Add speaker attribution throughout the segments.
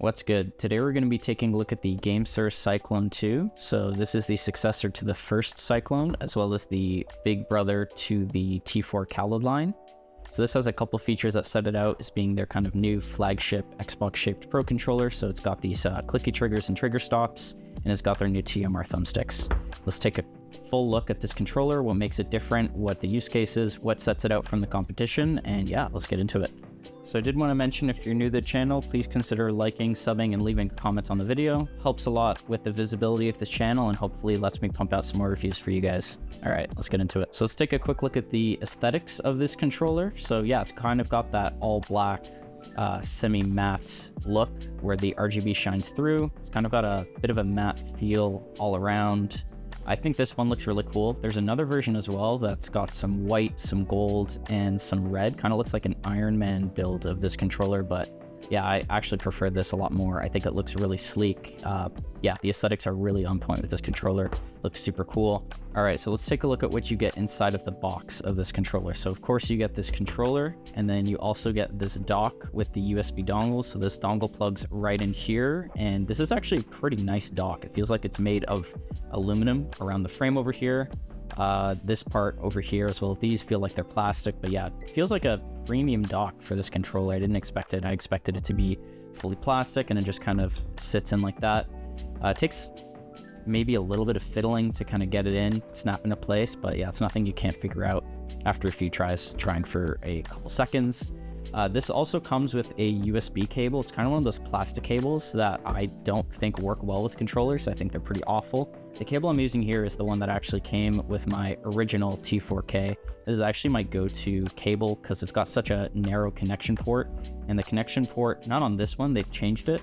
Speaker 1: What's good? Today we're going to be taking a look at the Gamesir Cyclone 2. So this is the successor to the first Cyclone, as well as the big brother to the T4 Khaled line. So this has a couple features that set it out as being their kind of new flagship Xbox-shaped Pro controller. So it's got these clicky triggers and trigger stops, and it's got their new TMR thumbsticks. Let's take a full look at this controller, what makes it different, what the use case is, what sets it out from the competition, and yeah, let's get into it. So I did want to mention, if you're new to the channel, please consider liking, subbing, and leaving a comment on the video. Helps a lot with the visibility of this channel and hopefully lets me pump out some more reviews for you guys. All right, let's get into it. So let's take a quick look at the aesthetics of this controller. So yeah, it's kind of got that all black, semi-matte look where the RGB shines through. It's kind of got a bit of a matte feel all around. I think this one looks really cool. There's another version as well that's got some white, some gold, and some red. Kind of looks like an Iron Man build of this controller, but yeah, I actually prefer this a lot more. I think it looks really sleek. Yeah, the aesthetics are really on point with this controller. Looks super cool. All right, so let's take a look at what you get inside of the box of this controller. So of course you get this controller, and then you also get this dock with the USB dongle. So this dongle plugs right in here, and this is actually a pretty nice dock. It feels like it's made of aluminum around the frame over here. This part over here as well, these feel like they're plastic, but yeah, it feels like a premium dock for this controller. I didn't expect it. I expected it to be fully plastic, and it just kind of sits in like that. It takes maybe a little bit of fiddling to kind of get it in, snap into place, but yeah, it's nothing you can't figure out after a few trying for a couple seconds. This also comes with a USB cable. It's kind of one of those plastic cables that I don't think work well with controllers. I think they're pretty awful. The cable I'm using here is the one that actually came with my original T4K. This is actually my go-to cable because it's got such a narrow connection port, and the connection port, not on this one, they've changed it,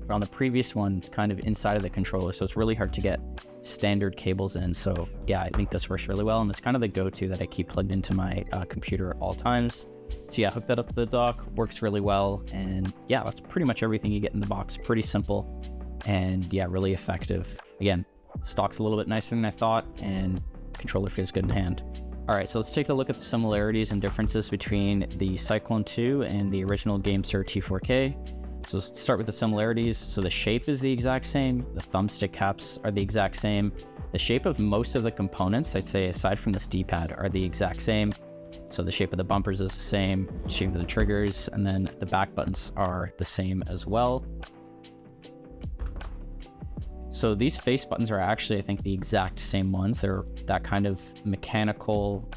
Speaker 1: but on the previous one, it's kind of inside of the controller, so it's really hard to get standard cables in. So yeah, I think this works really well, and it's kind of the go-to that I keep plugged into my computer at all times. So yeah, hook that up to the dock, works really well, and yeah, that's pretty much everything you get in the box. Pretty simple, and yeah, really effective. Again, stock's a little bit nicer than I thought, and controller feels good in hand. All right, so let's take a look at the similarities and differences between the Cyclone 2 and the original Gamesir T4K. So let's start with the similarities. So the shape is the exact same, the thumbstick caps are the exact same. The shape of most of the components, I'd say aside from this D-pad, are the exact same. So the shape of the bumpers is the same, shape of the triggers, and then the back buttons are the same as well. So these face buttons are actually, I think, the exact same ones. They're that kind of mechanical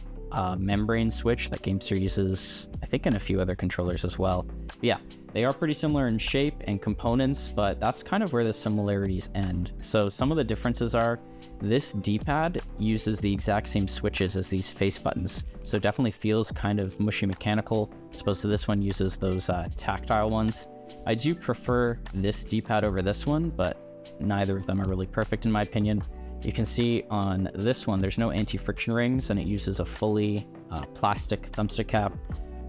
Speaker 1: membrane switch that Gamesir uses, I think, in a few other controllers as well. But yeah, they are pretty similar in shape and components, but that's kind of where the similarities end. So some of the differences are, this D-pad uses the exact same switches as these face buttons, so it definitely feels kind of mushy mechanical, as opposed to this one uses those tactile ones. I do prefer this D-pad over this one, but neither of them are really perfect in my opinion. You can see on this one, there's no anti-friction rings, and it uses a fully plastic thumbstick cap.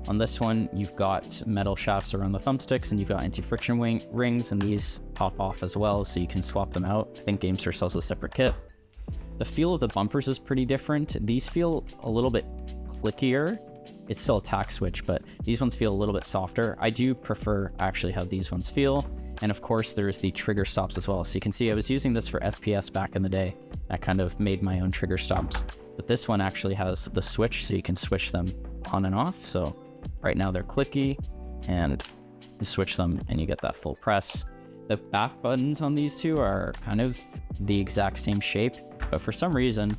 Speaker 1: On this one, you've got metal shafts around the thumbsticks, and you've got anti-friction rings, and these pop off as well, so you can swap them out. I think Gamesir sells a separate kit. The feel of the bumpers is pretty different. These feel a little bit clickier. It's still a tack switch, but these ones feel a little bit softer. I do prefer actually how these ones feel. And of course, there's the trigger stops as well. So you can see I was using this for FPS back in the day. I kind of made my own trigger stops. But this one actually has the switch, so you can switch them on and off. So right now they're clicky, and you switch them and you get that full press. The back buttons on these two are kind of the exact same shape, but for some reason,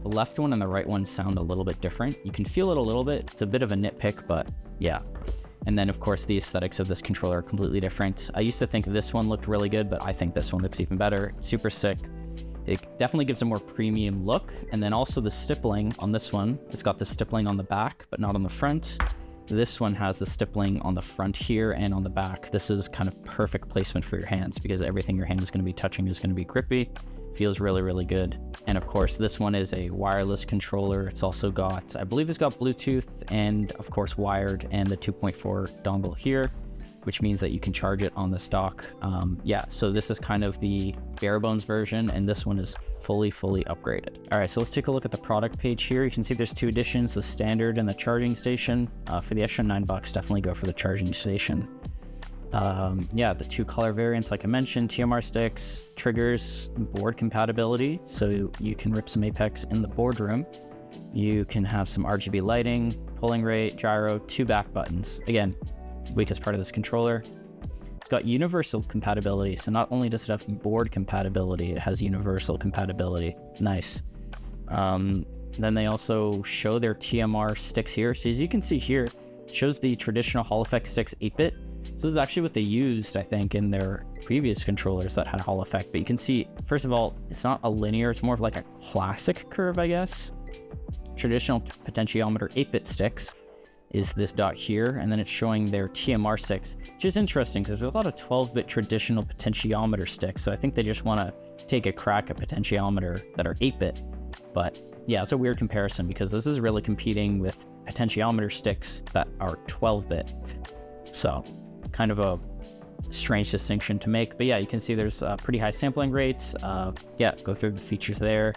Speaker 1: the left one and the right one sound a little bit different. You can feel it a little bit. It's a bit of a nitpick, but yeah. And then of course, the aesthetics of this controller are completely different. I used to think this one looked really good, but I think this one looks even better. Super sick. It definitely gives a more premium look. And then also the stippling on this one, it's got the stippling on the back, but not on the front. This one has the stippling on the front here and on the back. This is kind of perfect placement for your hands because everything your hand is going to be touching is going to be grippy. Feels really, really good. And of course, this one is a wireless controller. It's also got, I believe it's got Bluetooth and of course wired, and the 2.4 dongle here, which means that you can charge it on this dock. Yeah, so this is kind of the bare bones version, and this one is fully upgraded. All right, so let's take a look at the product page here. You can see there's two editions, the standard and the charging station. For the extra $9, definitely go for the charging station. Yeah, the 2 color variants, like I mentioned, TMR sticks, triggers, board compatibility, so you can rip some Apex in the boardroom. You can have some RGB lighting, pulling rate, gyro, 2 back buttons. Again, weakest part of this controller. It's got universal compatibility, so not only does it have board compatibility, it has universal compatibility. Nice. Then they also show their TMR sticks here. So as you can see here, it shows the traditional Hall effect sticks 8-bit. So this is actually what they used, I think, in their previous controllers that had Hall effect. But you can see, first of all, it's not a linear, it's more of like a classic curve, I guess. Traditional potentiometer 8-bit sticks is this dot here, and then it's showing their TMR sticks, which is interesting because there's a lot of 12-bit traditional potentiometer sticks. So I think they just want to take a crack at potentiometer that are 8-bit. But yeah, it's a weird comparison because this is really competing with potentiometer sticks that are 12-bit. So kind of a strange distinction to make. But yeah, you can see there's pretty high sampling rates. Yeah, go through the features there.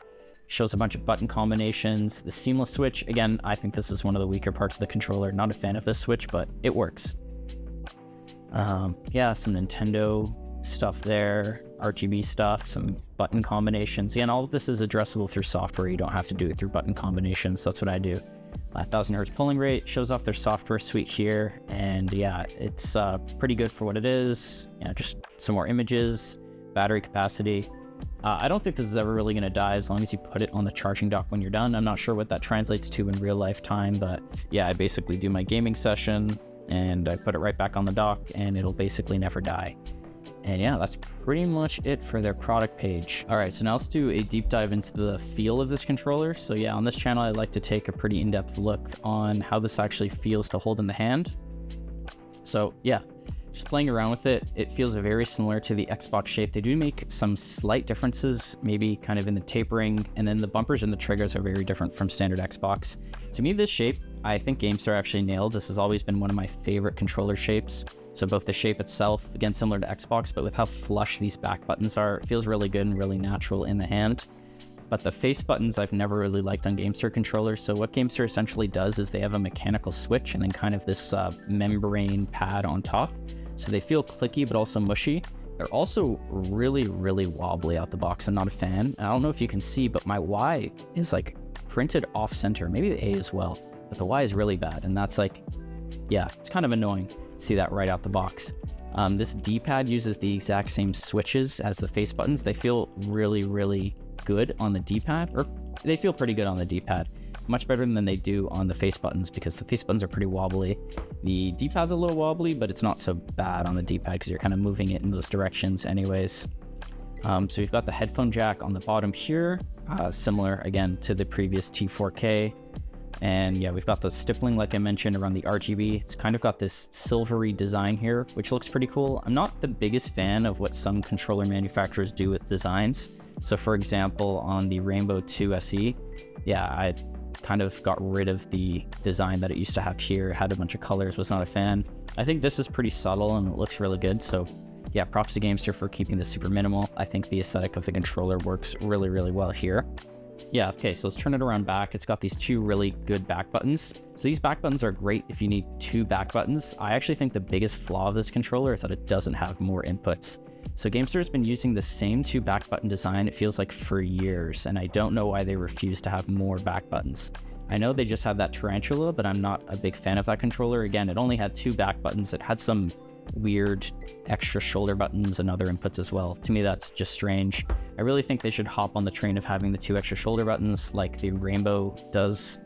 Speaker 1: Shows a bunch of button combinations. The seamless switch, again, I think this is one of the weaker parts of the controller. Not a fan of this switch, but it works. Yeah, some Nintendo stuff there, RGB stuff, some button combinations. Yeah, and all of this is addressable through software. You don't have to do it through button combinations. That's what I do. 1000 hertz pulling rate, shows off their software suite here. And yeah, it's pretty good for what it is. Yeah, just some more images, battery capacity. I don't think this is ever really going to die as long as you put it on the charging dock when you're done. I'm not sure what that translates to in real life time, but yeah, I basically do my gaming session and I put it right back on the dock and it'll basically never die. And yeah, that's pretty much it for their product page. All right, so now let's do a deep dive into the feel of this controller. So yeah, on this channel, I like to take a pretty in-depth look on how this actually feels to hold in the hand. So yeah, just playing around with it, it feels very similar to the Xbox shape. They do make some slight differences, maybe kind of in the tapering, and then the bumpers and the triggers are very different from standard Xbox. To me, this shape, I think Gamesir actually nailed. This has always been one of my favorite controller shapes. So both the shape itself, again, similar to Xbox, but with how flush these back buttons are, it feels really good and really natural in the hand. But the face buttons I've never really liked on Gamesir controllers. So what Gamesir essentially does is they have a mechanical switch and then kind of this membrane pad on top. So they feel clicky, but also mushy. They're also really, really wobbly out the box. I'm not a fan. I don't know if you can see, but my Y is like printed off center, maybe the A as well, but the Y is really bad. And that's like, yeah, it's kind of annoying. See that right out the box. This D-pad uses the exact same switches as the face buttons. They feel really, really good on the D-pad, or they feel pretty good on the D-pad. Much better than they do on the face buttons because the face buttons are pretty wobbly. The D-pad's a little wobbly, but it's not so bad on the D-pad because you're kind of moving it in those directions anyways. So we've got the headphone jack on the bottom here, similar again to the previous T4K. And yeah, we've got the stippling, like I mentioned, around the RGB. It's kind of got this silvery design here, which looks pretty cool. I'm not the biggest fan of what some controller manufacturers do with designs. So for example, on the Rainbow 2 SE, yeah, I kind of got rid of the design that it used to have here. It had a bunch of colors, was not a fan. I think this is pretty subtle and it looks really good. So yeah, props to Gamesir for keeping this super minimal. I think the aesthetic of the controller works really, really well here. Yeah, okay, so let's turn it around back. It's got these 2 really good back buttons. So these back buttons are great if you need 2 back buttons. I actually think the biggest flaw of this controller is that it doesn't have more inputs. So Gamesir has been using the same 2 back button design, it feels like, for years, and I don't know why they refuse to have more back buttons. I know they just have that tarantula, but I'm not a big fan of that controller. Again, it only had 2 back buttons. It had some weird extra shoulder buttons and other inputs as well. To me, that's just strange. I really think they should hop on the train of having the 2 extra shoulder buttons like the Rainbow does.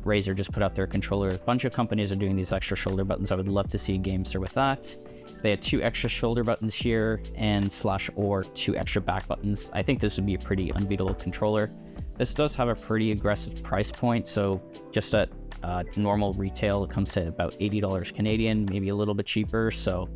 Speaker 1: Razer just put out their controller. A bunch of companies are doing these extra shoulder buttons. I would love to see Gamesir with that. If they had 2 extra shoulder buttons here and /or 2 extra back buttons, I think this would be a pretty unbeatable controller. This does have a pretty aggressive price point, so just at normal retail, it comes to about $80 Canadian, maybe a little bit cheaper. So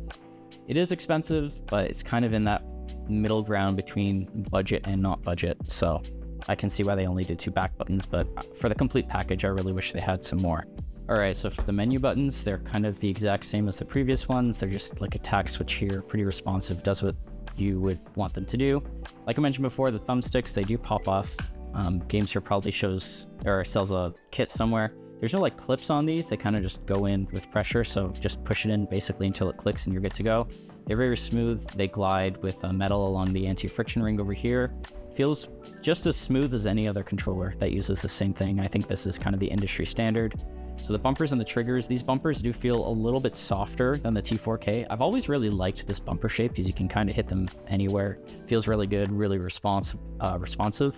Speaker 1: it is expensive, but it's kind of in that middle ground between budget and not budget. So I can see why they only did 2 back buttons, but for the complete package, I really wish they had some more. All right, so for the menu buttons, they're kind of the exact same as the previous ones. They're just like a tack switch here, pretty responsive, does what you would want them to do. Like I mentioned before, the thumbsticks, they do pop off. Gamesir probably shows or sells a kit somewhere. There's no like clips on these, they kind of just go in with pressure, so just push it in basically until it clicks and you're good to go. They're very smooth, they glide with metal along the anti-friction ring over here. Feels just as smooth as any other controller that uses the same thing. I think this is kind of the industry standard. So the bumpers and the triggers, these bumpers do feel a little bit softer than the T4K. I've always really liked this bumper shape because you can kind of hit them anywhere. Feels really good, really responsive.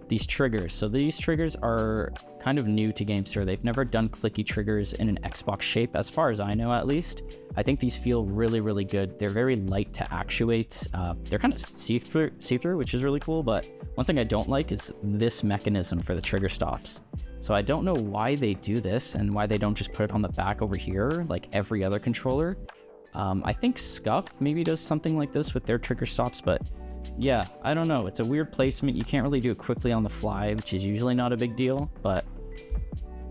Speaker 1: These triggers. So these triggers are kind of new to Gamesir. They've never done clicky triggers in an Xbox shape, as far as I know at least. I think these feel really, really good. They're very light to actuate. They're kind of see-through, which is really cool, but one thing I don't like is this mechanism for the trigger stops. So I don't know why they do this and why they don't just put it on the back over here like every other controller. I think Scuff maybe does something like this with their trigger stops, but yeah, I don't know. It's a weird placement. You can't really do it quickly on the fly, which is usually not a big deal, but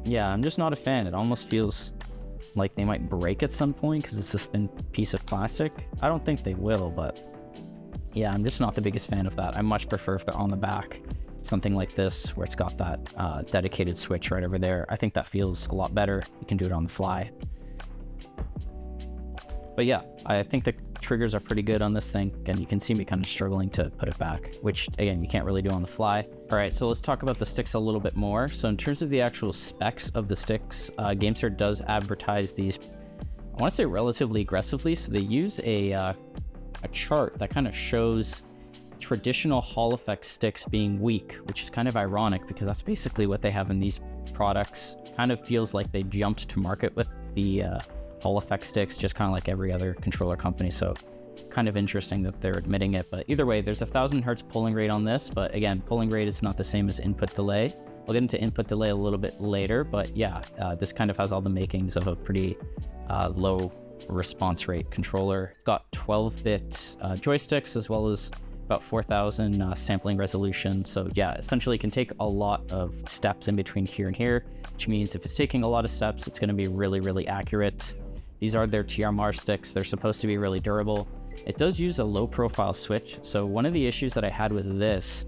Speaker 1: yeah, I'm just not a fan. It almost feels like they might break at some point because it's this thin piece of plastic. I don't think they will, but yeah, I'm just not the biggest fan of that. I much prefer if they're on the back, something like this where it's got that dedicated switch right over there. I think that feels a lot better. You can do it on the fly. But yeah, I think the triggers are pretty good on this thing. Again, you can see me kind of struggling to put it back, which again, you can't really do on the fly. All right, so let's talk about the sticks a little bit more. So in terms of the actual specs of the sticks, Gamesir does advertise these, I want to say relatively aggressively. So they use a chart that kind of shows traditional Hall effect sticks being weak, which is kind of ironic because that's basically what they have in these products. Kind of feels like they jumped to market with the Hall effect sticks, just kind of like every other controller company. So kind of interesting that they're admitting it, but either way, there's 1000 hertz polling rate on this, but again, polling rate is not the same as input delay. We'll get into input delay a little bit later, but yeah, this kind of has all the makings of a pretty low response rate controller. It's got 12-bit joysticks as well as about 4000 sampling resolution. So yeah, essentially it can take a lot of steps in between here and here, which means if it's taking a lot of steps, it's going to be really, really accurate. These are their TMR sticks. They're supposed to be really durable. It does use a low profile switch. So one of the issues that I had with this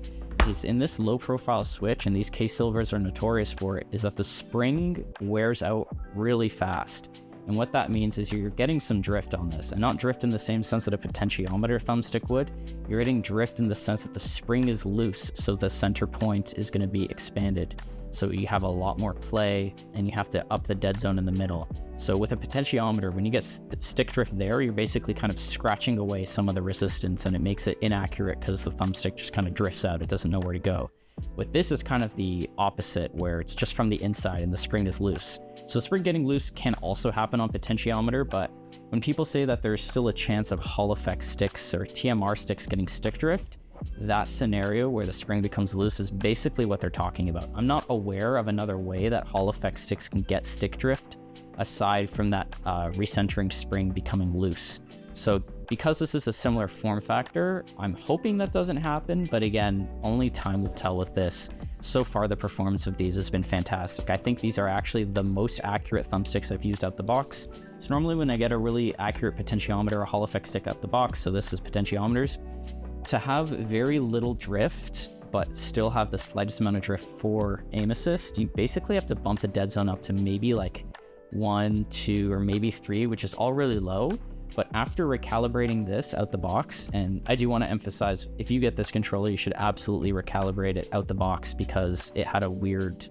Speaker 1: is in this low profile switch, and these K-Silvers are notorious for it, is that the spring wears out really fast. And what that means is you're getting some drift on this, and not drift in the same sense that a potentiometer thumbstick would. You're getting drift in the sense that the spring is loose, so the center point is going to be expanded. So you have a lot more play, and you have to up the dead zone in the middle. So with a potentiometer, when you get stick drift there, you're basically kind of scratching away some of the resistance, and it makes it inaccurate because the thumbstick just kind of drifts out. It doesn't know where to go. With this is kind of the opposite, where it's just from the inside and the spring is loose. So spring getting loose can also happen on potentiometer, but when people say that there's still a chance of Hall effect sticks or TMR sticks getting stick drift, that scenario where the spring becomes loose is basically what they're talking about. I'm not aware of another way that Hall effect sticks can get stick drift aside from that recentering spring becoming loose. So because this is a similar form factor, I'm hoping that doesn't happen, but again, only time will tell with this. So far, the performance of these has been fantastic. I think these are actually the most accurate thumbsticks I've used out the box. So normally when I get a really accurate potentiometer or Hall effect stick out the box, so this is potentiometers, to have very little drift, but still have the slightest amount of drift for aim assist, you basically have to bump the dead zone up to maybe like 1, 2, or maybe 3, which is all really low. But after recalibrating this out the box, and I do want to emphasize, if you get this controller, you should absolutely recalibrate it out the box because it had a weird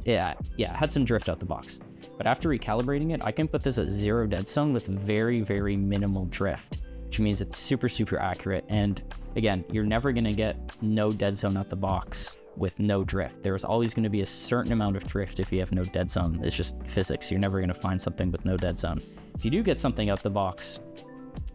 Speaker 1: it had some drift out the box. But after recalibrating it, I can put this at 0 dead zone with very, very minimal drift, which means it's super, super accurate. And again, you're never going to get no dead zone out the box with no drift. There's always going to be a certain amount of drift if you have no dead zone. It's just physics. You're never going to find something with no dead zone. If you do get something out the box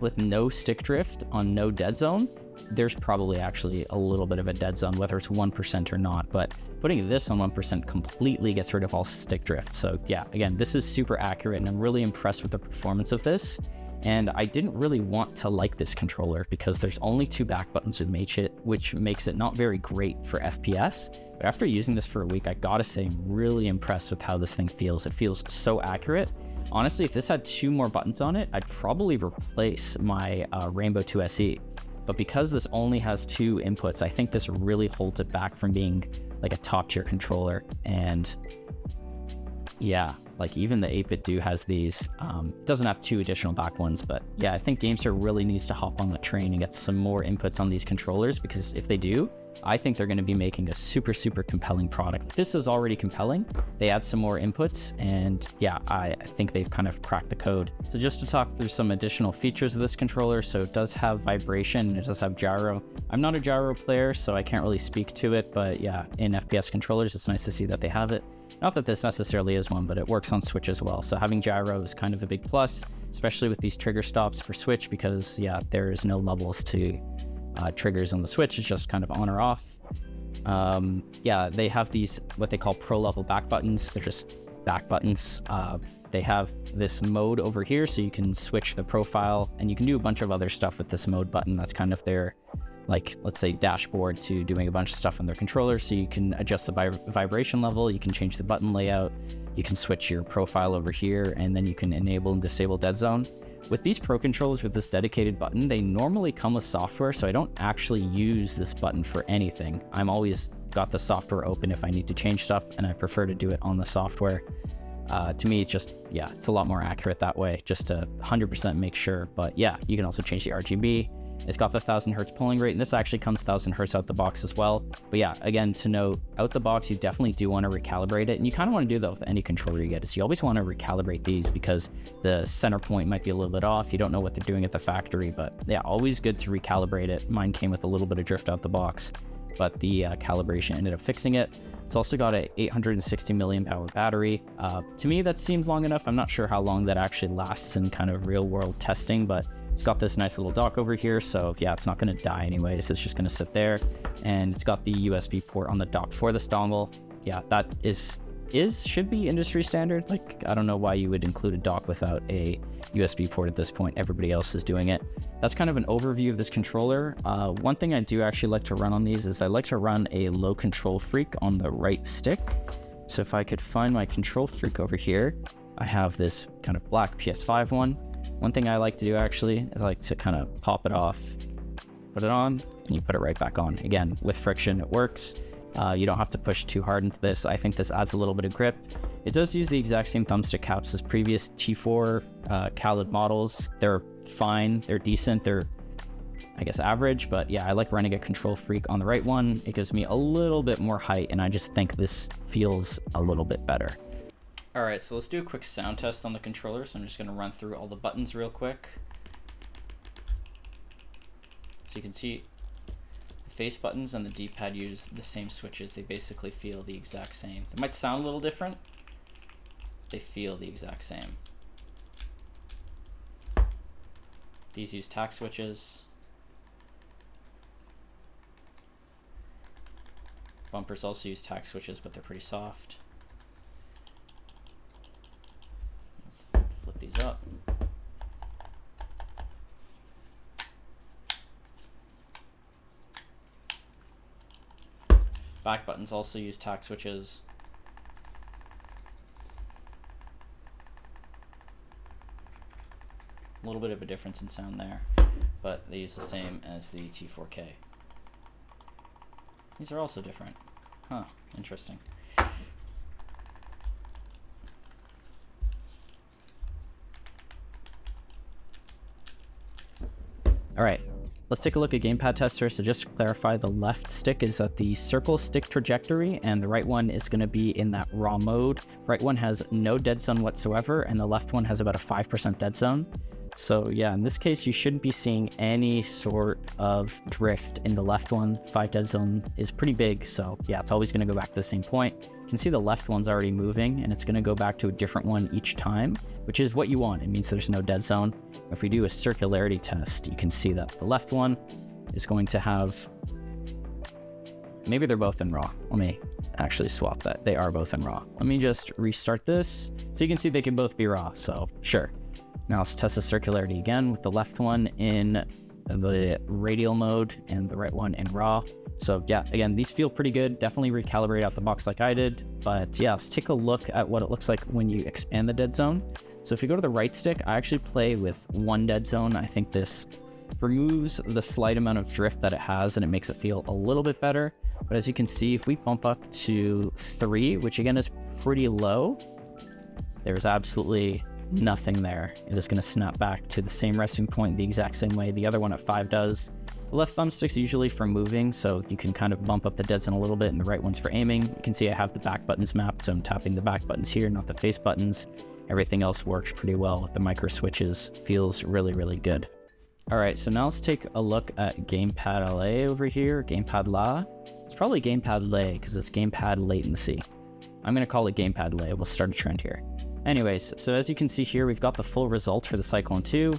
Speaker 1: with no stick drift on no dead zone, there's probably actually a little bit of a dead zone, whether it's 1% or not. But putting this on 1% completely gets rid of all stick drift. So yeah, again, this is super accurate, and I'm really impressed with the performance of this. And I didn't really want to like this controller because there's only 2 back buttons which makes it not very great for FPS. But after using this for a week, I gotta say, I'm really impressed with how this thing feels. It feels so accurate. Honestly, if this had 2 more buttons on it, I'd probably replace my Rainbow 2 SE. But because this only has 2 inputs, I think this really holds it back from being like a top tier controller. And yeah, like even the 8-bit do has these. Doesn't have 2 additional back ones, but yeah, I think Gamesir really needs to hop on the train and get some more inputs on these controllers, because if they do, I think they're going to be making a super compelling product. This is already compelling. They add some more inputs, and yeah, I think they've kind of cracked the code. So just to talk through some additional features of this controller, so it does have vibration and it does have gyro. I'm not a gyro player, so I can't really speak to it, but yeah, in FPS controllers, it's nice to see that they have it. Not that this necessarily is one, but it works on Switch as well. So having gyro is kind of a big plus, especially with these trigger stops for Switch, because yeah, there is no levels to triggers on the Switch. It's just kind of on or off. Yeah, they have these, what they call pro level back buttons. They're just back buttons. They have this mode over here, so you can switch the profile, and you can do a bunch of other stuff with this mode button. That's kind of their, like, let's say dashboard to doing a bunch of stuff on their controller. So you can adjust the vibration level, you can change the button layout, you can switch your profile over here, and then you can enable and disable dead zone. With these Pro controllers with this dedicated button, they normally come with software, so I don't actually use this button for anything. I'm always got the software open if I need to change stuff, and I prefer to do it on the software. To me, it's just, yeah, it's a lot more accurate that way, just to 100% make sure. But yeah, you can also change the RGB. It's got the 1000 hertz polling rate, and this actually comes 1000 hertz out the box as well. But yeah, again, to note, out the box, you definitely do want to recalibrate it, and you kind of want to do that with any controller you get. So you always want to recalibrate these, because the center point might be a little bit off. You don't know what they're doing at the factory, but yeah, always good to recalibrate it. Mine came with a little bit of drift out the box, but the calibration ended up fixing it. It's also got a 860 milliamp hour battery. To me, that seems long enough. I'm not sure how long that actually lasts in kind of real world testing, but it's got this nice little dock over here, so yeah, it's not going to die anyways. It's just going to sit there, and it's got the USB port on the dock for this dongle. Yeah, that should be industry standard. Like, I don't know why you would include a dock without a USB port at this point. Everybody else is doing it. That's kind of an overview of this controller. One thing I do actually like to run on these is I like to run a low control freak on the right stick. So if I could find my control freak over here, I have this kind of black PS5 one. One thing I like to do actually is I like to kind of pop it off, put it on, and you put it right back on. Again, with friction, it works. You don't have to push too hard into this. I think this adds a little bit of grip. It does use the exact same thumbstick caps as previous T4 Khaled models. They're fine, they're decent, they're, I guess, average, but yeah, I like running a control freak on the right one. It gives me a little bit more height, and I just think this feels a little bit better. All right, so let's do a quick sound test on the controller. So I'm just gonna run through all the buttons real quick. So you can see the face buttons and the D-pad use the same switches. They basically feel the exact same. They might sound a little different. They feel the exact same. These use tack switches. Bumpers also use tack switches, but they're pretty soft. Let's flip these up. Back buttons also use tack switches. A little bit of a difference in sound there, but they use the same as the T4K. These are also different. Huh, interesting. All right, let's take a look at Gamepad Tester. So just to clarify, the left stick is at the circle stick trajectory, and the right one is going to be in that raw mode. Right one has no dead zone whatsoever, and the left one has about a 5% dead zone. So yeah, in this case, you shouldn't be seeing any sort of drift in the left one. 5 dead zone is pretty big, so yeah, it's always going to go back to the same point. You can see the left one's already moving, and it's going to go back to a different one each time, which is what you want. It means there's no dead zone. If we do a circularity test, you can see that the left one is going to have, maybe they're both in raw. Let me actually swap that. They are both in raw. Let me just restart this. So you can see they can both be raw, so sure. Now let's test the circularity again with the left one in the radial mode and the right one in raw. So yeah, again, these feel pretty good. Definitely recalibrate out the box like I did. But yeah, let's take a look at what it looks like when you expand the dead zone. So if you go to the right stick, I actually play with 1 dead zone. I think this removes the slight amount of drift that it has, and it makes it feel a little bit better. But as you can see, if we bump up to 3, which again is pretty low, There's absolutely nothing there. It is going to snap back to the same resting point the exact same way the other one at 5 does. The left thumbstick's usually for moving, so you can kind of bump up the dead zone a little bit, and the right one's for aiming. You can see I have the back buttons mapped, so I'm tapping the back buttons here, not the face buttons. Everything else works pretty well with the micro switches. Feels really, really good. All right, so now let's take a look at GamepadLA over here, GamepadLA. It's probably GamepadLA because it's Gamepad Latency. I'm going to call it GamepadLA. We'll start a trend here. Anyways, so as you can see here, we've got the full results for the Cyclone 2.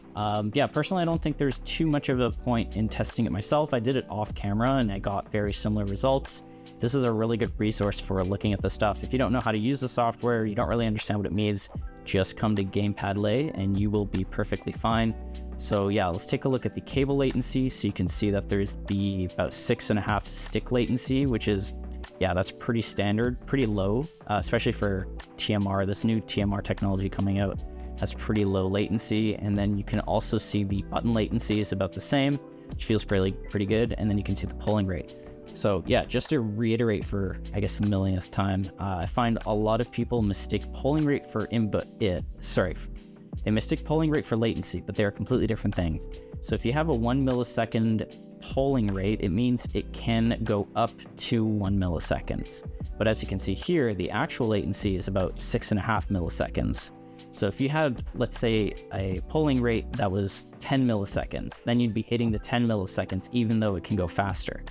Speaker 1: Yeah, personally, I don't think there's too much of a point in testing it myself. I did it off camera and I got very similar results. This is a really good resource for looking at the stuff. If you don't know how to use the software, you don't really understand what it means, just come to GamepadLA and you will be perfectly fine. So yeah, let's take a look at the cable latency. So you can see that there's the about 6.5 stick latency, which is, yeah, that's pretty standard, pretty low, especially for TMR, this new TMR technology coming out. That's pretty low latency. And then you can also see the button latency is about the same, which feels pretty good. And then you can see the polling rate. So yeah, just to reiterate for, I guess, the millionth time, I find a lot of people mistake polling rate for they mistake polling rate for latency, but they're completely different things. So if you have a 1 millisecond polling rate, it means it can go up to 1 millisecond. But as you can see here, the actual latency is about 6.5 milliseconds. So if you had, let's say, a polling rate that was 10 milliseconds, then you'd be hitting the 10 milliseconds, even though it can go faster.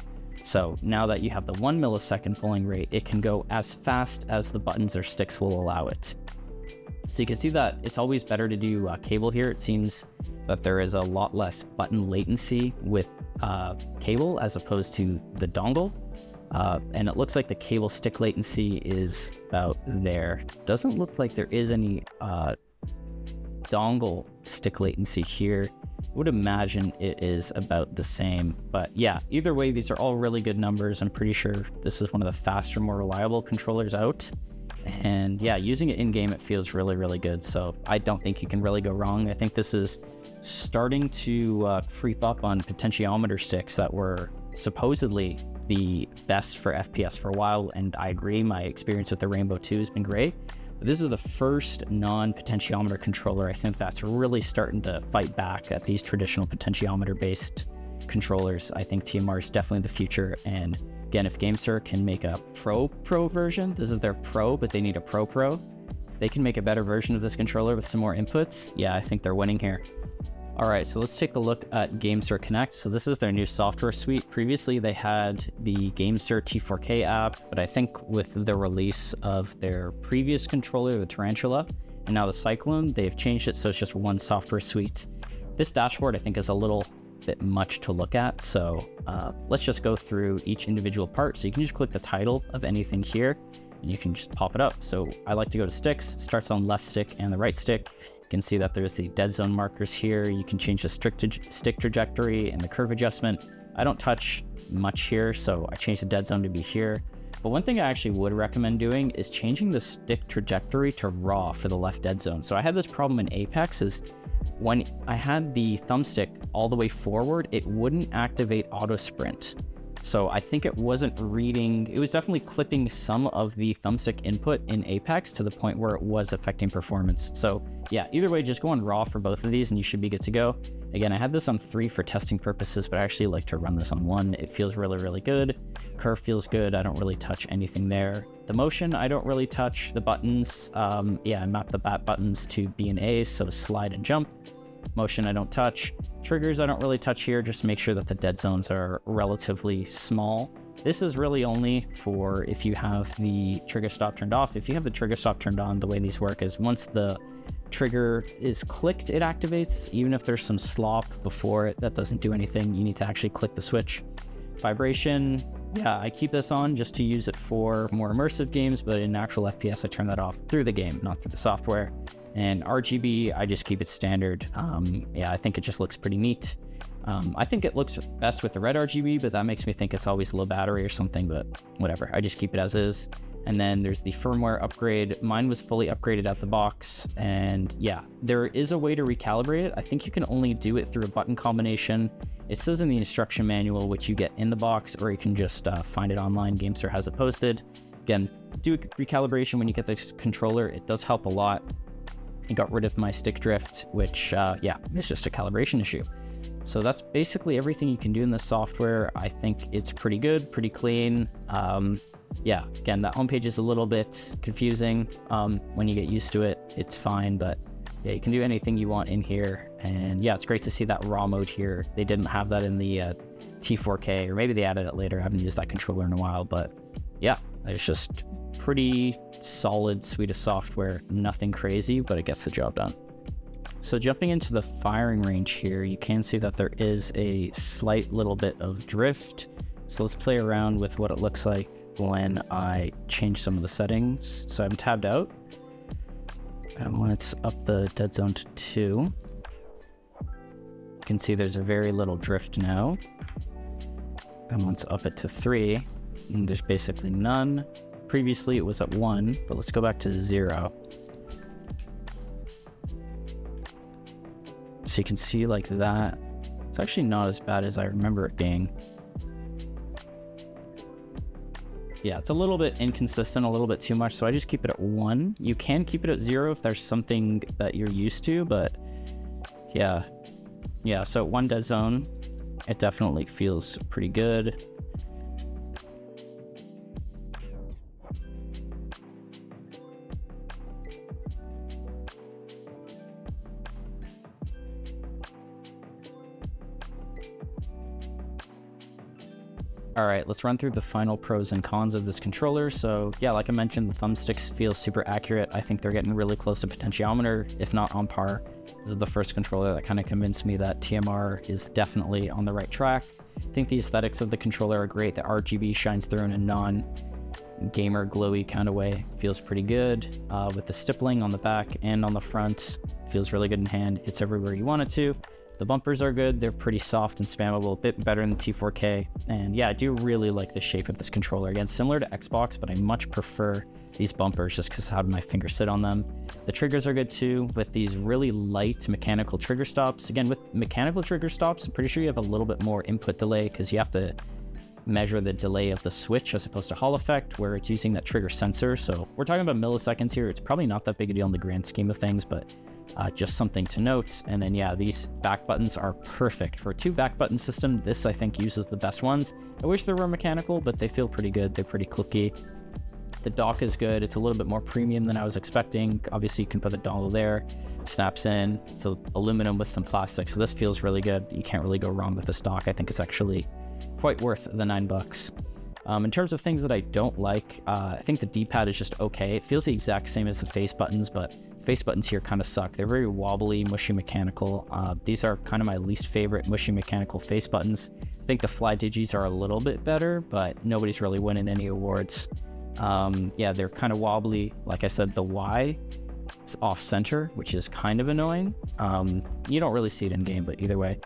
Speaker 1: So now that you have the 1 millisecond polling rate, it can go as fast as the buttons or sticks will allow it. So you can see that it's always better to do cable here. It seems that there is a lot less button latency with cable as opposed to the dongle. And it looks like the cable stick latency is about there. Doesn't look like there is any dongle stick latency here. I would imagine it is about the same, but yeah, either way, these are all really good numbers. I'm pretty sure this is one of the faster, more reliable controllers out. And yeah, using it in game, it feels really, really good. So I don't think you can really go wrong. I think this is starting to creep up on potentiometer sticks that were supposedly the best for FPS for a while. And I agree, my experience with the Rainbow 2 has been great. But this is the first non-potentiometer controller. I think that's really starting to fight back at these traditional potentiometer-based controllers. I think TMR is definitely the future. And again, if Gamesir can make a Pro version, this is their Pro, but they need a Pro. They can make a better version of this controller with some more inputs. Yeah, I think they're winning here. All right, so let's take a look at Gamesir Connect. So this is their new software suite. Previously, they had the Gamesir T4K app, but I think with the release of their previous controller, the Tarantula, and now the Cyclone, they've changed it so it's just one software suite. This dashboard, I think, is a little bit much to look at, so let's just go through each individual part. So you can just click the title of anything here, and you can just pop it up. So I like to go to sticks. It starts on left stick and the right stick. You can see that there's the dead zone markers here. You can change the stick trajectory and the curve adjustment. I don't touch much here, so I changed the dead zone to be here. But one thing I actually would recommend doing is changing the stick trajectory to raw for the left dead zone. So I had this problem in Apex is when I had the thumbstick all the way forward, it wouldn't activate auto sprint. So I think it wasn't reading, it was definitely clipping some of the thumbstick input in Apex to the point where it was affecting performance. So yeah, either way, just go on raw for both of these and you should be good to go. Again, I had this on 3 for testing purposes, but I actually like to run this on 1. It feels really, really good. Curve feels good. I don't really touch anything there. The motion, I don't really touch. The buttons, yeah, I map the bat buttons to B and A, so slide and jump. Motion, I don't touch. Triggers, I don't really touch here. Just make sure that the dead zones are relatively small. This is really only for if you have the trigger stop turned off. If you have the trigger stop turned on, the way these work is once the trigger is clicked, it activates. Even if there's some slop before it, that doesn't do anything. You need to actually click the switch. Vibration, yeah, I keep this on just to use it for more immersive games, but in actual FPS, I turn that off through the game, not through the software. And RGB, I just keep it standard. Yeah, I think it just looks pretty neat. I think it looks best with the red RGB, but that makes me think it's always low battery or something, but whatever. I just keep it as is. And then there's the firmware upgrade. Mine was fully upgraded out the box. And yeah, there is a way to recalibrate it. I think you can only do it through a button combination. It says in the instruction manual, which you get in the box, or you can just find it online. Gamesir has it posted. again, do a recalibration when you get this controller. It does help a lot. I got rid of my stick drift, which, yeah, it's just a calibration issue. So that's basically everything you can do in the software. I think it's pretty good, pretty clean. Yeah, again, that homepage is a little bit confusing. When you get used to it, it's fine, but yeah, you can do anything you want in here. And yeah, it's great to see that raw mode here. They didn't have that in the T4K, or maybe they added it later. I haven't used that controller in a while, but yeah, it's just pretty solid suite of software. Nothing crazy, but it gets the job done. So jumping into the firing range here, you can see that there is a slight little bit of drift. So let's play around with what it looks like when I change some of the settings. So I'm tabbed out, and when it's up the dead zone to 2, you can see there's a very little drift now. And once up it to 3, there's basically none. Previously it was at 1, but let's go back to 0. So you can see like that. It's actually not as bad as I remember it being. Yeah, it's a little bit inconsistent, a little bit too much, so I just keep it at 1. You can keep it at 0 if there's something that you're used to, but yeah. Yeah, so at 1 dead zone, it definitely feels pretty good. All right, let's run through the final pros and cons of this controller. So yeah, like I mentioned, the thumbsticks feel super accurate. I think they're getting really close to potentiometer, if not on par. This is the first controller that kind of convinced me that TMR is definitely on the right track. I think the aesthetics of the controller are great. The RGB shines through in a non-gamer glowy kind of way. Feels pretty good. With the stippling on the back and on the front, feels really good in hand. Hits everywhere you want it to. The bumpers are good. They're pretty soft and spammable, a bit better than the T4K. And yeah, I do really like the shape of this controller. Again, similar to Xbox, but I much prefer these bumpers just because of how my fingers sit on them. The triggers are good too, with these really light mechanical trigger stops. Again, with mechanical trigger stops, I'm pretty sure you have a little bit more input delay because you have to measure the delay of the switch as opposed to Hall effect, where it's using that trigger sensor. So we're talking about milliseconds here. It's probably not that big a deal in the grand scheme of things, but just something to note. And then yeah, these back buttons are perfect for a 2 back button system. This I think uses the best ones. I wish they were mechanical, but they feel pretty good. They're pretty clicky. The dock is good. It's a little bit more premium than I was expecting. Obviously you can put the dongle there, snaps in. It's aluminum with some plastic, so this feels really good. You can't really go wrong with this dock. I think it's actually quite worth the $9. In terms of things that I don't like, I think the D-pad is just okay. It feels the exact same as the face buttons, but face buttons here kind of suck. They're very wobbly, mushy mechanical. These are kind of my least favorite mushy mechanical face buttons. I think the fly digis are a little bit better, but nobody's really winning any awards. Yeah, they're kind of wobbly. Like I said, the Y is off center, which is kind of annoying. You don't really see it in game, but either way.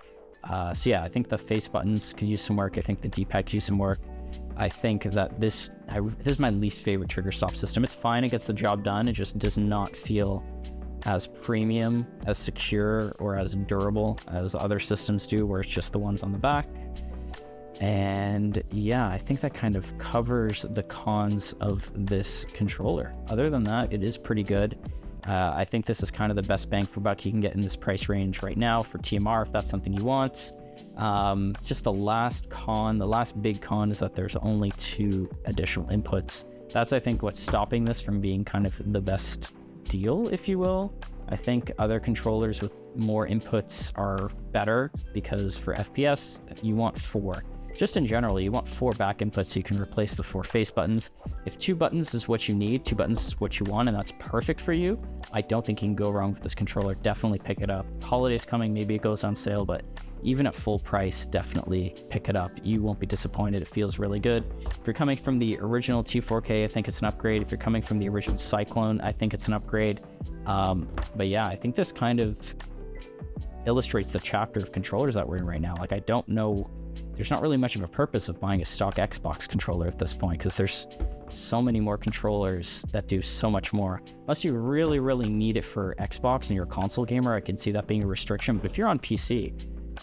Speaker 1: So yeah, I think the face buttons could use some work. I think the D-pad could use some work. I think that this is my least favorite trigger stop system. It's fine, it gets the job done. It just does not feel as premium, as secure, or as durable as other systems do, where it's just the ones on the back. And yeah, I think that kind of covers the cons of this controller. Other than that, it is pretty good. I think this is kind of the best bang for buck you can get in this price range right now for TMR, if that's something you want. Just the last big con is that there's only 2 additional inputs. That's, I think, what's stopping this from being kind of the best deal, if you will. I think other controllers with more inputs are better, because for FPS, you want 4. Just in general, you want 4 back inputs so you can replace the 4 face buttons. If 2 buttons is what you need, 2 buttons is what you want, and that's perfect for you, I don't think you can go wrong with this controller. Definitely pick it up. Holidays coming, maybe it goes on sale, but even at full price, definitely pick it up. You won't be disappointed. It feels really good. If you're coming from the original T4K, I think it's an upgrade. If you're coming from the original Cyclone, I think it's an upgrade. But yeah, I think this kind of illustrates the chapter of controllers that we're in right now. Like, I don't know, there's not really much of a purpose of buying a stock Xbox controller at this point, because there's so many more controllers that do so much more. Unless you really, really need it for Xbox and you're a console gamer, I can see that being a restriction. But if you're on PC,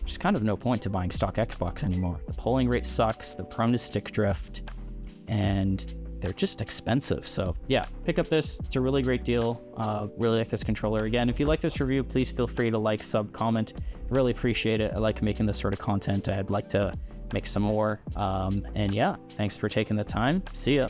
Speaker 1: there's kind of no point to buying stock Xbox anymore. The polling rate sucks, the prone to stick drift, and they're just expensive. So yeah, pick up this. It's a really great deal. Really like this controller. Again, if you like this review, please feel free to like, sub, comment. Really appreciate it. I like making this sort of content. I'd like to make some more. And yeah, thanks for taking the time. See ya.